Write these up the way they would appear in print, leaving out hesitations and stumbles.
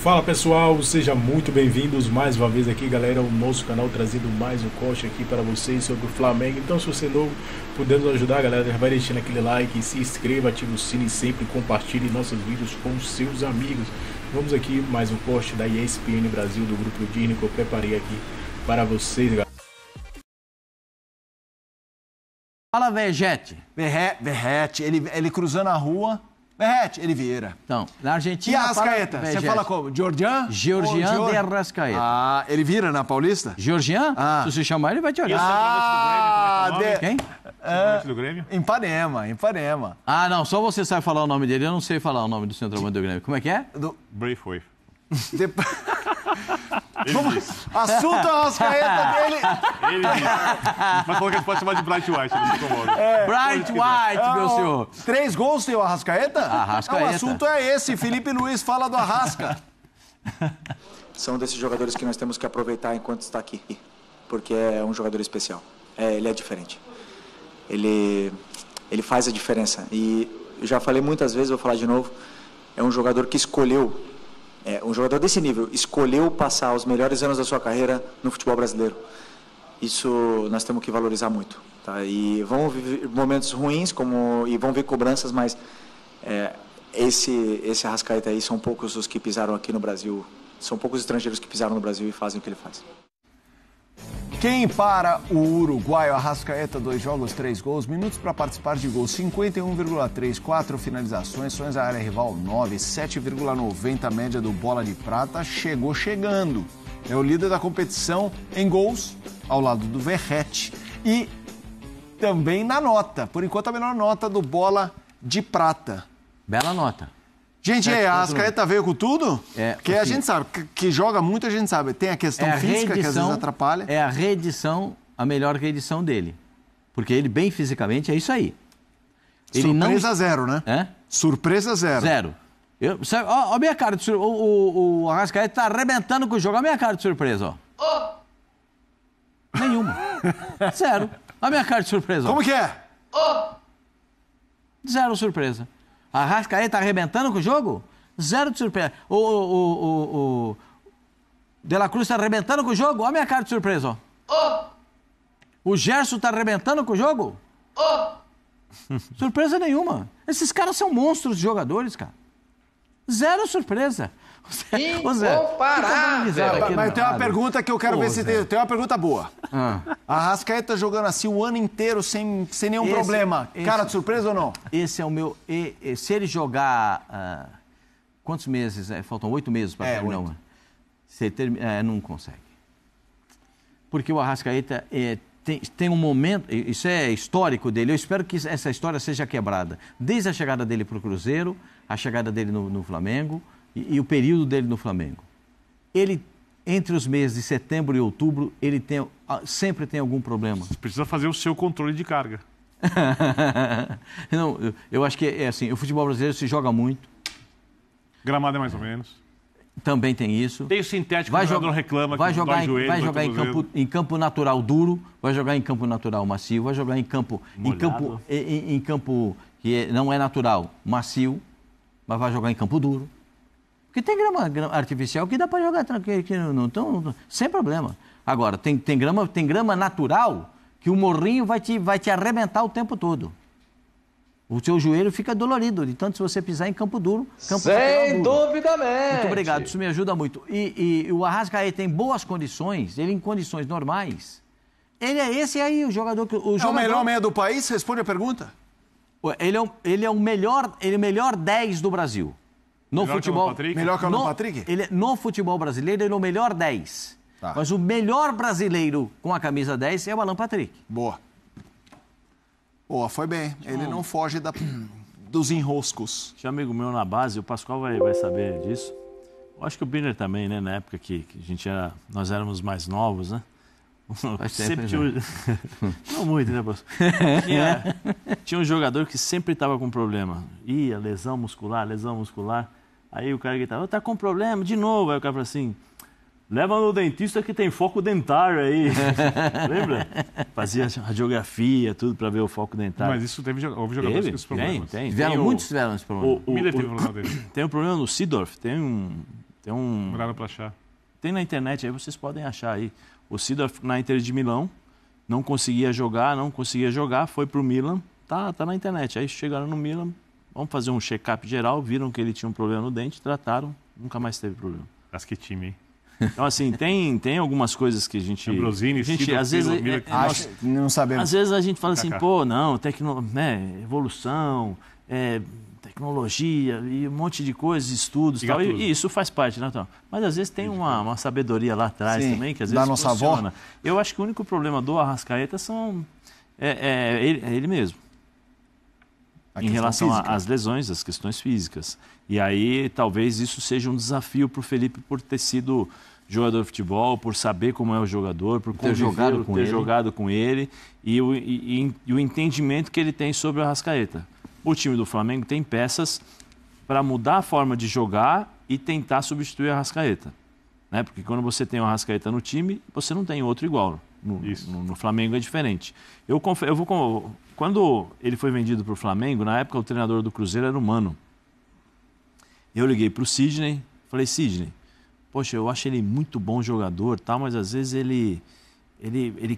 Fala pessoal, sejam muito bem-vindos mais uma vez aqui, galera, o nosso canal trazendo mais um corte aqui para vocês sobre o Flamengo. Então, se você é novo, podendo ajudar, galera, já vai deixando aquele like, se inscreva, ative o sino e sempre compartilhe nossos vídeos com seus amigos. Vamos aqui mais um corte da ESPN Brasil do Grupo Disney que eu preparei aqui para vocês, galera. Fala, Verrete. Verrete, ele cruzando a rua. Verrete, ele Vieira. Então, na Argentina... E a Arrascaeta? Você fala como? Georgian de Arrascaeta. Ah, ele vira na Paulista? Georgian? Ah. Se você chamar, ele vai te olhar. Quem? Centroavante do Grêmio? Ipanema. Ah, não, só você sabe falar o nome dele. Eu não sei falar o nome do centroavante do Grêmio. Como é que é? Braithwaite. Assunto Arrascaeta dele. Ele mas falou que ele pode chamar de Bright White, não se incomoda. Bright White, meu senhor. 3 gols tem o Arrascaeta? Arrascaeta. O assunto é esse. Felipe Luiz fala do Arrasca. São desses jogadores que nós temos que aproveitar enquanto está aqui, porque é um jogador especial. Ele é diferente. Ele faz a diferença. E eu já falei muitas vezes, vou falar de novo, é um jogador que escolheu, um jogador desse nível, escolheu passar os melhores anos da sua carreira no futebol brasileiro. Isso nós temos que valorizar muito. Tá? E vão viver momentos ruins e vão ver cobranças, mas esse Arrascaeta aí são poucos os que pisaram aqui no Brasil, são poucos estrangeiros que pisaram no Brasil e fazem o que ele faz. Quem para o uruguaio Arrascaeta, 2 jogos, 3 gols, minutos para participar de gols, 51,3, 4 finalizações, sonhos à área rival 9, 7,90 média do Bola de Prata, chegando. É o líder da competição em gols, ao lado do Verrete. E também na nota, por enquanto a menor nota do Bola de Prata. Bela nota. Gente, a Arrascaeta veio com tudo? Porque a gente sabe que joga muito, a gente sabe. Tem a questão física que às vezes atrapalha. É a reedição, a melhor reedição dele. Porque ele, bem fisicamente, é isso aí. Ele Surpresa zero, né? É? Surpresa zero. Zero. Ó a minha cara de surpresa. O Arrascaeta tá arrebentando com o jogo. Olha a minha cara de surpresa, ó. Nenhuma. Zero. Olha a minha cara de surpresa, ó. Como que é? Zero surpresa. A Arrascaeta tá arrebentando com o jogo? Zero de surpresa. O De La Cruz tá arrebentando com o jogo? Olha a minha cara de surpresa, ó. O Gerson tá arrebentando com o jogo? Surpresa nenhuma. Esses caras são monstros de jogadores, cara. Zero surpresa. Incomparável. Mas tem uma pergunta que eu quero ver se tem uma pergunta boa. A Arrascaeta jogando assim o ano inteiro sem nenhum problema. Cara de surpresa ou não? Esse é o meu... Se ele jogar... quantos meses? Faltam 8 meses para terminar. Não consegue. Porque o Arrascaeta tem um momento... Isso é histórico dele. Eu espero que essa história seja quebrada. Desde a chegada dele para o Cruzeiro, a chegada dele no Flamengo... E o período dele no Flamengo. Ele, entre os meses de setembro e outubro, ele sempre tem algum problema. Você precisa fazer o seu controle de carga. Não, eu acho que é assim, o futebol brasileiro se joga muito. Gramado é mais ou menos. Também tem isso. Tem o sintético, o jogador reclama que dói joelho. Vai jogar em campo natural duro, vai jogar em campo natural macio, vai jogar em campo que não é natural, macio, mas vai jogar em campo duro. Porque tem grama artificial que dá para jogar tranquilo, sem problema. Agora, tem grama natural que o morrinho vai te arrebentar o tempo todo. O seu joelho fica dolorido, de tanto se você pisar em campo duro. Sem duvidamente. Muito obrigado, isso me ajuda muito. E o Arrascaeta tem boas condições, ele em condições normais. Ele é esse aí, o jogador que... É o melhor meia do país? Responde a pergunta. Ele é o melhor 10 do Brasil. No futebol, melhor que o Alan Patrick? No futebol brasileiro, ele é o melhor 10. Tá. Mas o melhor brasileiro com a camisa 10 é o Alan Patrick. Boa, foi bem. Ele não foge dos enroscos. Tinha um amigo meu na base, o Pascoal vai saber disso. Eu acho que o Birner também, né? Na época que nós éramos mais novos, né? Sempre tinha... Não muito, né, Pascoal? Tinha um jogador que sempre estava com problema. Ia, lesão muscular. Aí o cara gritava, tá com problema, de novo. Aí o cara falou assim, leva no dentista que tem foco dentário aí. Lembra? Fazia radiografia, tudo para ver o foco dentário. Mas isso houve jogadores com esses problemas. Muitos tiveram esse problema. O Miller teve um problema dele. Tem um problema no Seedorf, tem Tem um... Não dá pra achar. Tem na internet, aí vocês podem achar aí. O Seedorf na Inter de Milão, não conseguia jogar, foi pro Milan, tá na internet. Aí chegaram no Milan, vamos fazer um check-up geral, viram que ele tinha um problema no dente, trataram, nunca mais teve problema. Mas que time, hein? Então, assim, tem algumas coisas que a gente... Ambrosini, às vezes, não sabemos. Às vezes a gente fala assim, pô, não, evolução, tecnologia e um monte de coisas, estudos e tal, e isso faz parte, né, Tom? Mas às vezes tem uma sabedoria lá atrás também, que às vezes nossa funciona. avó. Eu acho que o único problema do Arrascaeta é ele mesmo. Em relação às lesões, às questões físicas. E aí, talvez isso seja um desafio para o Felipe por ter sido jogador de futebol, por saber como é o jogador, por ter jogado com ele e o entendimento que ele tem sobre o Arrascaeta. O time do Flamengo tem peças para mudar a forma de jogar e tentar substituir o Arrascaeta. Né? Porque quando você tem o Arrascaeta no time, você não tem outro igual. No Flamengo é diferente. Quando ele foi vendido para o Flamengo, na época o treinador do Cruzeiro era o Mano. Eu liguei para o Sidney, falei, Sidney, poxa, eu acho ele muito bom jogador, tal, mas às vezes ele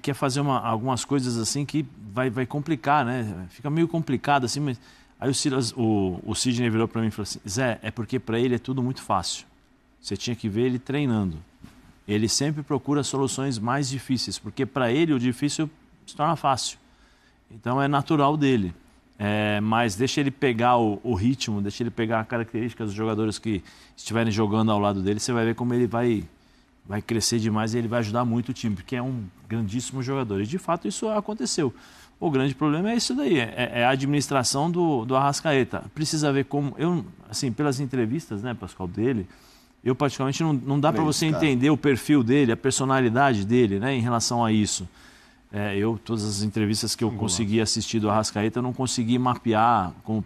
quer fazer algumas coisas assim que vai complicar, né? Fica meio complicado assim, mas... Aí o Sidney virou para mim e falou assim, Zé, é porque para ele é tudo muito fácil. Você tinha que ver ele treinando. Ele sempre procura soluções mais difíceis, porque para ele o difícil se torna fácil. Então é natural dele. Mas deixa ele pegar o ritmo, deixa ele pegar a característica dos jogadores que estiverem jogando ao lado dele, você vai ver como ele vai crescer demais e ele vai ajudar muito o time, porque é um grandíssimo jogador. E de fato isso aconteceu. O grande problema é isso daí, é a administração do Arrascaeta. Precisa ver como... pelas entrevistas, né, Pascoal, dele, eu particularmente não dá para você entender o perfil dele, a personalidade dele, né, em relação a isso. Todas as entrevistas que eu consegui assistir do Arrascaeta, eu não consegui mapear como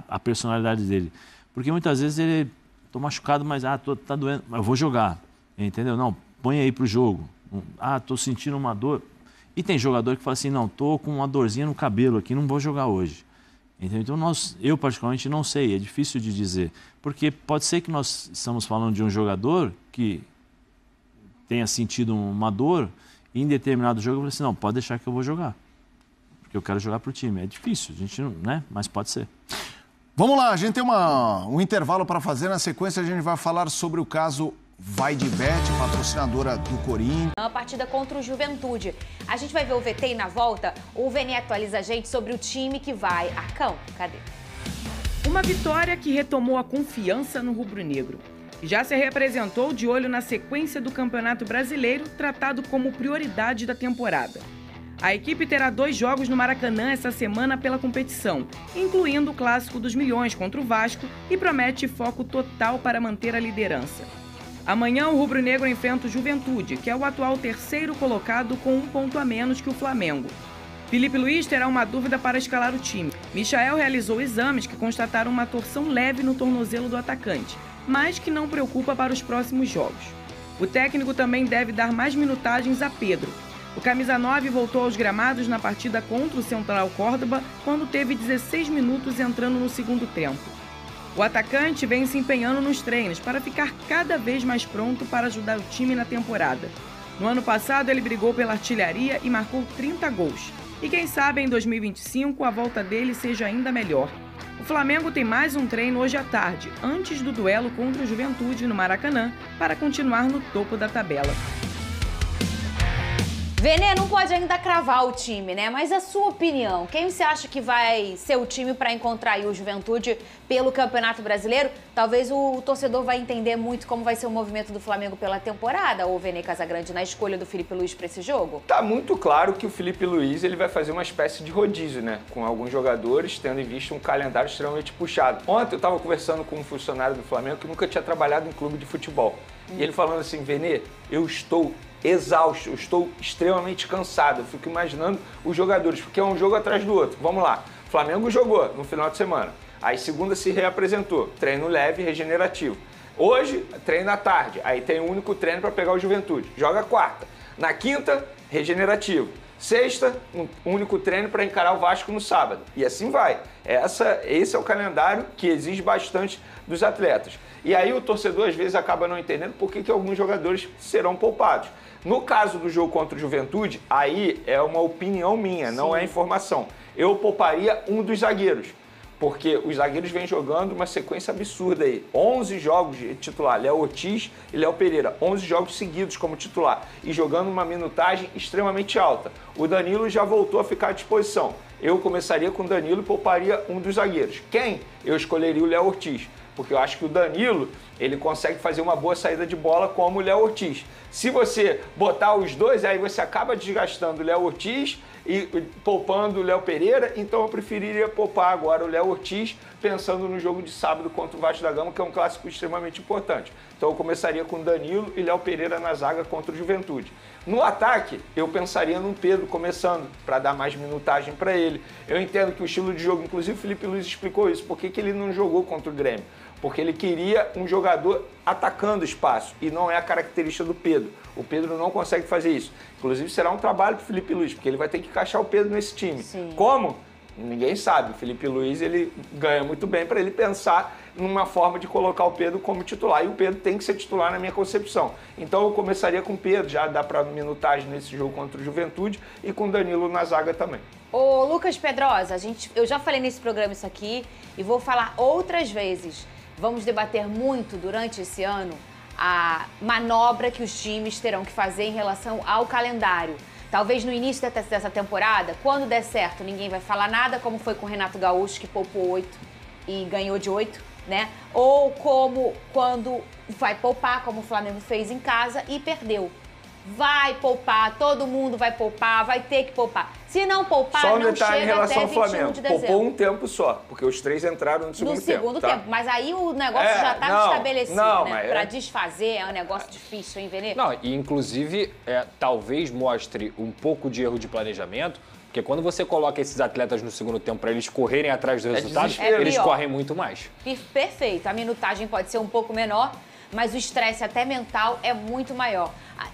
a personalidade dele. Porque muitas vezes ele... Tô machucado, mas tá doendo, mas eu vou jogar. Entendeu? Não, põe aí pro jogo. Tô sentindo uma dor. E tem jogador que fala assim, não, tô com uma dorzinha no cabelo aqui, não vou jogar hoje. Entendeu? Então eu particularmente não sei, é difícil de dizer. Porque pode ser que nós estamos falando de um jogador que tenha sentido uma dor e em determinado jogo eu falo assim, não, pode deixar que eu vou jogar. Porque eu quero jogar pro time. É difícil, a gente não, né? Mas pode ser. Vamos lá, a gente tem um intervalo para fazer. Na sequência a gente vai falar sobre o caso VaideBet, patrocinadora do Corinthians. A partida contra o Juventude. A gente vai ver o VT e na volta o Vene atualiza a gente sobre o time que vai a campo. Cadê? Uma vitória que retomou a confiança no rubro-negro. Já se representou de olho na sequência do Campeonato Brasileiro, tratado como prioridade da temporada. A equipe terá 2 jogos no Maracanã essa semana pela competição, incluindo o Clássico dos Milhões contra o Vasco, e promete foco total para manter a liderança. Amanhã o rubro-negro enfrenta o Juventude, que é o atual 3º colocado com 1 ponto a menos que o Flamengo. Felipe Luiz terá uma dúvida para escalar o time. Michael realizou exames que constataram uma torção leve no tornozelo do atacante, mas que não preocupa para os próximos jogos. O técnico também deve dar mais minutagens a Pedro. O camisa 9 voltou aos gramados na partida contra o Central Córdoba, quando teve 16 minutos entrando no segundo tempo. O atacante vem se empenhando nos treinos para ficar cada vez mais pronto para ajudar o time na temporada. No ano passado, ele brigou pela artilharia e marcou 30 gols. E quem sabe em 2025 a volta dele seja ainda melhor. O Flamengo tem mais um treino hoje à tarde, antes do duelo contra o Juventude no Maracanã, para continuar no topo da tabela. Vene não pode ainda cravar o time, né? Mas a sua opinião, quem você acha que vai ser o time para encontrar aí o Juventude pelo Campeonato Brasileiro? Talvez o torcedor vai entender muito como vai ser o movimento do Flamengo pela temporada, ou Vene Casagrande, na escolha do Felipe Luiz para esse jogo? Tá muito claro que o Felipe Luiz ele vai fazer uma espécie de rodízio, né? Com alguns jogadores, tendo em vista um calendário extremamente puxado. Ontem eu estava conversando com um funcionário do Flamengo que nunca tinha trabalhado em clube de futebol. E ele falando assim, Vene, eu estou exausto, eu estou extremamente cansado. Eu fico imaginando os jogadores, porque é um jogo atrás do outro. Vamos lá. O Flamengo jogou no final de semana. Aí segunda se reapresentou. Treino leve, regenerativo. Hoje, treino à tarde. Aí tem um único treino para pegar o Juventude. Joga quarta. Na quinta, regenerativo. Sexta, um único treino para encarar o Vasco no sábado. E assim vai. Esse é o calendário que exige bastante dos atletas. E aí o torcedor, às vezes, acaba não entendendo por que alguns jogadores serão poupados. No caso do jogo contra o Juventude, aí é uma opinião minha, não é informação. Eu pouparia um dos zagueiros, porque os zagueiros vêm jogando uma sequência absurda aí. 11 jogos de titular, Léo Ortiz e Léo Pereira. 11 jogos seguidos como titular e jogando uma minutagem extremamente alta. O Danilo já voltou a ficar à disposição. Eu começaria com o Danilo e pouparia um dos zagueiros. Quem? Eu escolheria o Léo Ortiz, porque eu acho que o Danilo, ele consegue fazer uma boa saída de bola como o Léo Ortiz. Se você botar os dois, aí você acaba desgastando o Léo Ortiz e poupando o Léo Pereira, então eu preferiria poupar agora o Léo Ortiz, pensando no jogo de sábado contra o Vasco da Gama, que é um clássico extremamente importante. Então eu começaria com Danilo e Léo Pereira na zaga contra o Juventude. No ataque, eu pensaria no Pedro começando, para dar mais minutagem para ele. Eu entendo que o estilo de jogo, inclusive o Felipe Luiz explicou isso, por que ele não jogou contra o Grêmio? Porque ele queria um jogador atacando espaço, e não é a característica do Pedro. O Pedro não consegue fazer isso. Inclusive será um trabalho para o Felipe Luiz, porque ele vai ter que encaixar o Pedro nesse time. Sim. Como? Ninguém sabe. O Felipe Luiz, ele ganha muito bem para ele pensar numa forma de colocar o Pedro como titular. E o Pedro tem que ser titular na minha concepção. Então eu começaria com o Pedro, já dá para minutagem nesse jogo contra o Juventude, e com o Danilo na zaga também. Ô Lucas Pedrosa, eu já falei nesse programa isso aqui e vou falar outras vezes. Vamos debater muito durante esse ano a manobra que os times terão que fazer em relação ao calendário. Talvez no início dessa temporada, quando der certo, ninguém vai falar nada, como foi com o Renato Gaúcho, que poupou 8 e ganhou de 8, né? Ou como quando vai poupar, como o Flamengo fez em casa e perdeu. Vai poupar, todo mundo vai poupar, vai ter que poupar. Se não poupar, só não chega chega até 21 Flamengo. De dezembro. Poupou um tempo só, porque os 3 entraram no segundo tempo. No segundo tempo, mas aí o negócio já está estabelecido, né? Para desfazer é um negócio difícil, hein, Vene? Não, e inclusive, talvez mostre um pouco de erro de planejamento, porque quando você coloca esses atletas no segundo tempo para eles correrem atrás dos resultados, eles correm muito mais. Perfeito, a minutagem pode ser um pouco menor, mas o estresse até mental é muito maior.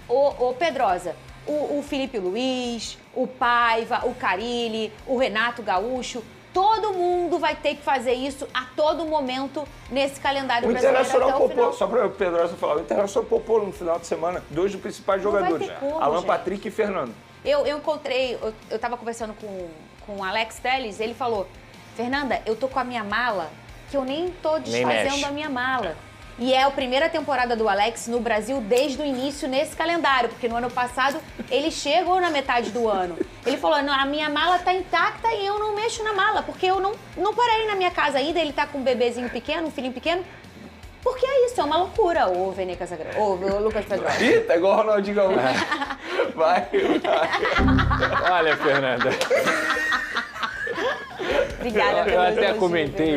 Ô Pedrosa, o Felipe Luiz, o Paiva, o Carille, o Renato Gaúcho, todo mundo vai ter que fazer isso a todo momento nesse calendário brasileiro até o final. Só para o Pedrosa falar, o Internacional poupou no final de semana 2 dos principais jogadores, Alan Patrick e Fernando. Eu encontrei, eu estava conversando com o Alex Telles, ele falou, Fernanda, eu tô com a minha mala, que eu nem tô desfazendo a minha mala. E é a primeira temporada do Alex no Brasil desde o início nesse calendário, porque no ano passado ele chegou na metade do ano. Ele falou, a minha mala tá intacta e eu não mexo na mala, porque eu não parei na minha casa ainda, ele tá com um bebezinho pequeno, um filhinho pequeno. Porque é isso, é uma loucura, ô Vene Casagrande, ô Lucas Pedrosa. Ih, tá igual o Ronaldinho Gaúcho. Vai. Olha, Fernanda. Obrigada. Eu até comentei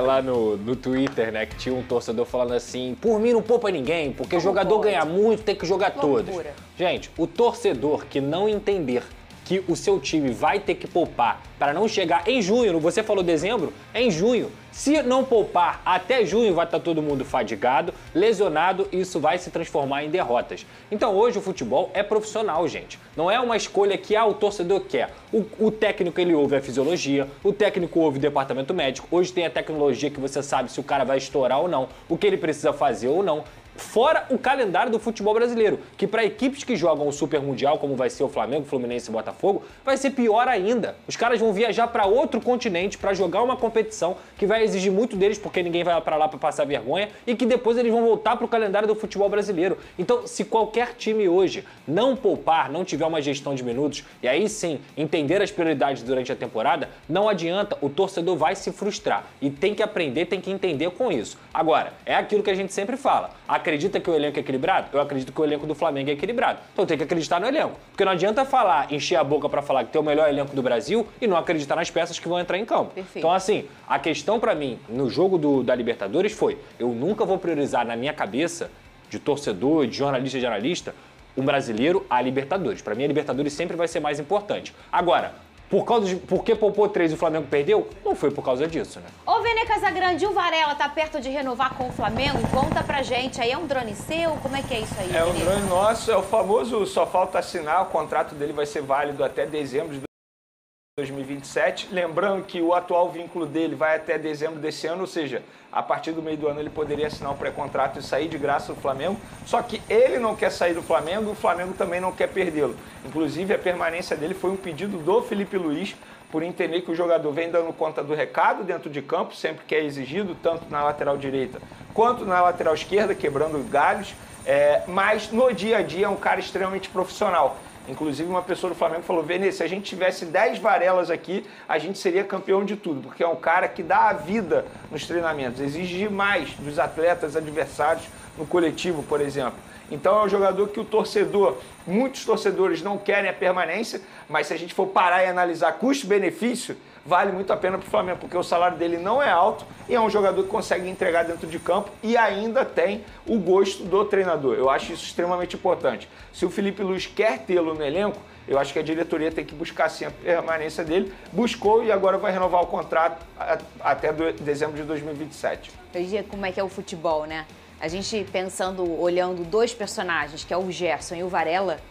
lá no Twitter, né, que tinha um torcedor falando assim, por mim não poupa ninguém, porque jogador ganha muito, tem que jogar todos. Gente, o torcedor que não entender que o seu time vai ter que poupar para não chegar em junho, você falou dezembro, é em junho. Se não poupar até junho, vai estar todo mundo fadigado, lesionado e isso vai se transformar em derrotas. Então hoje o futebol é profissional, gente. Não é uma escolha que o torcedor quer. O técnico, ele ouve a fisiologia, o técnico ouve o departamento médico. Hoje tem a tecnologia que você sabe se o cara vai estourar ou não, o que ele precisa fazer ou não. Fora o calendário do futebol brasileiro, que para equipes que jogam o Super Mundial, como vai ser o Flamengo, Fluminense e Botafogo, vai ser pior ainda. Os caras vão viajar para outro continente para jogar uma competição que vai exigir muito deles, porque ninguém vai para lá para passar vergonha, e que depois eles vão voltar para o calendário do futebol brasileiro. Então, se qualquer time hoje não poupar, não tiver uma gestão de minutos, e aí sim entender as prioridades durante a temporada, não adianta, o torcedor vai se frustrar. E tem que aprender, tem que entender com isso. Agora, é aquilo que a gente sempre fala. Acredita que o elenco é equilibrado? Eu acredito que o elenco do Flamengo é equilibrado. Então tem que acreditar no elenco. Porque não adianta encher a boca para falar que tem o melhor elenco do Brasil e não acreditar nas peças que vão entrar em campo. Perfeito. Então assim, a questão para mim no jogo da Libertadores foi, eu nunca vou priorizar na minha cabeça, de torcedor, de jornalista, de analista, um brasileiro a Libertadores. Para mim a Libertadores sempre vai ser mais importante. Agora, por que poupou 3 e o Flamengo perdeu? Não foi por causa disso, né? Ô, Vene Casagrande, o Varela tá perto de renovar com o Flamengo? Conta pra gente. Aí é um drone seu? Como é que é isso aí, É um drone nosso, é o famoso só falta assinar. O contrato dele vai ser válido até dezembro de 2027, lembrando que o atual vínculo dele vai até dezembro desse ano, ou seja, a partir do meio do ano ele poderia assinar um pré-contrato e sair de graça do Flamengo, só que ele não quer sair do Flamengo e o Flamengo também não quer perdê-lo. Inclusive a permanência dele foi um pedido do Felipe Luiz, por entender que o jogador vem dando conta do recado dentro de campo, sempre que é exigido, tanto na lateral direita quanto na lateral esquerda, quebrando galhos, mas no dia a dia é um cara extremamente profissional. Inclusive, uma pessoa do Flamengo falou: Vene, se a gente tivesse 10 Varelas aqui, a gente seria campeão de tudo, porque é um cara que dá a vida nos treinamentos, exige mais dos atletas adversários no coletivo, por exemplo. Então é um jogador que o torcedor, muitos torcedores não querem a permanência, mas se a gente for parar e analisar custo-benefício, vale muito a pena para o Flamengo, porque o salário dele não é alto e é um jogador que consegue entregar dentro de campo e ainda tem o gosto do treinador. Eu acho isso extremamente importante. Se o Felipe Luiz quer tê-lo no elenco, eu acho que a diretoria tem que buscar sim a permanência dele. Buscou e agora vai renovar o contrato até dezembro de 2027. Veja como é que é o futebol, né? A gente pensando, olhando dois personagens, que é o Gerson e o Varela,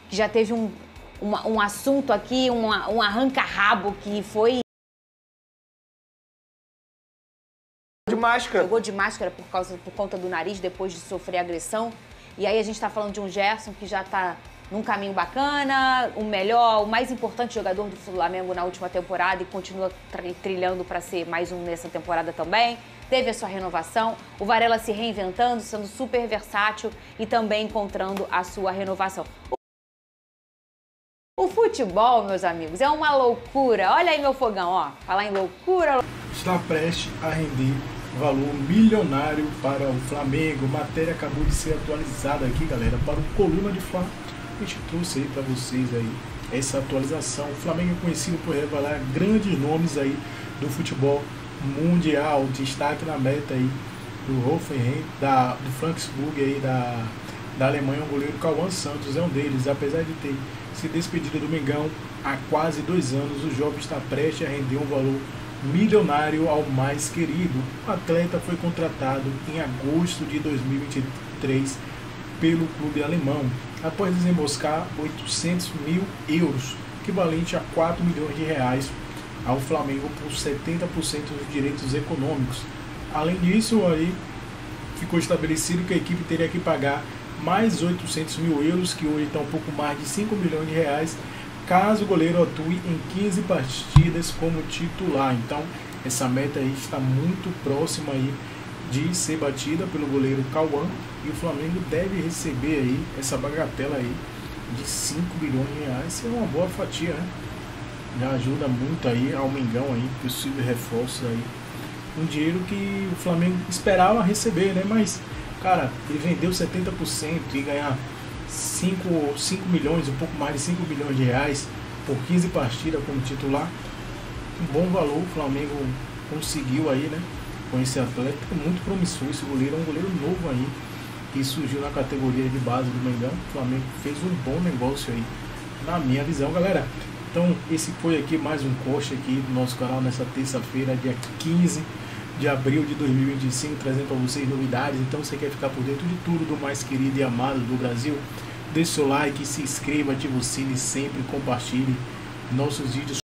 que já teve um assunto aqui, um arranca-rabo que foi... De máscara. Jogou de máscara por conta do nariz, depois de sofrer agressão. E aí a gente está falando de um Gerson que já está num caminho bacana, o melhor, o mais importante jogador do Flamengo na última temporada e continua trilhando para ser mais um nessa temporada também. Teve a sua renovação, o Varela se reinventando, sendo super versátil e também encontrando a sua renovação. O futebol, meus amigos, é uma loucura. Olha aí meu fogão, ó. Falar em loucura. Está prestes a render valor milionário para o Flamengo. Matéria acabou de ser atualizada aqui, galera, para o Coluna de Fla. A gente trouxe aí para vocês aí essa atualização. O Flamengo é conhecido por revelar grandes nomes aí do futebol mundial. Destaque na meta aí do Hoffenheim, do Frankfurt aí da Alemanha, o goleiro Cauã Santos é um deles. Apesar de ter se despedido do Mengão há quase 2 anos, o jovem está prestes a render um valor milionário ao mais querido. O atleta foi contratado em agosto de 2023 pelo clube alemão, após desembolsar 800 mil euros, equivalente a 4 milhões de reais, ao Flamengo por 70% dos direitos econômicos. Além disso, aí ficou estabelecido que a equipe teria que pagar mais 800 mil euros, que hoje está um pouco mais de 5 milhões de reais, caso o goleiro atue em 15 partidas como titular. Então, essa meta aí está muito próxima aí de ser batida pelo goleiro Cauã, e o Flamengo deve receber aí essa bagatela aí de 5 bilhões de reais. É uma boa fatia, né? Já ajuda muito aí ao Mengão aí, possível reforço aí. Um dinheiro que o Flamengo esperava receber, né? Mas, cara, ele vendeu 70% e ganhar 5 milhões, um pouco mais de 5 milhões de reais por 15 partidas como titular, um bom valor o Flamengo conseguiu aí, né? Com esse atleta, muito promissor. Esse goleiro é um goleiro novo aí, que surgiu na categoria de base do Mengão. O Flamengo fez um bom negócio aí, na minha visão, galera. Então, esse foi aqui mais um corte aqui do nosso canal nessa terça-feira, dia 15 de abril de 2025, trazendo para vocês novidades. Então, se você quer ficar por dentro de tudo do mais querido e amado do Brasil, deixe seu like, se inscreva, ative o sino e sempre compartilhe nossos vídeos.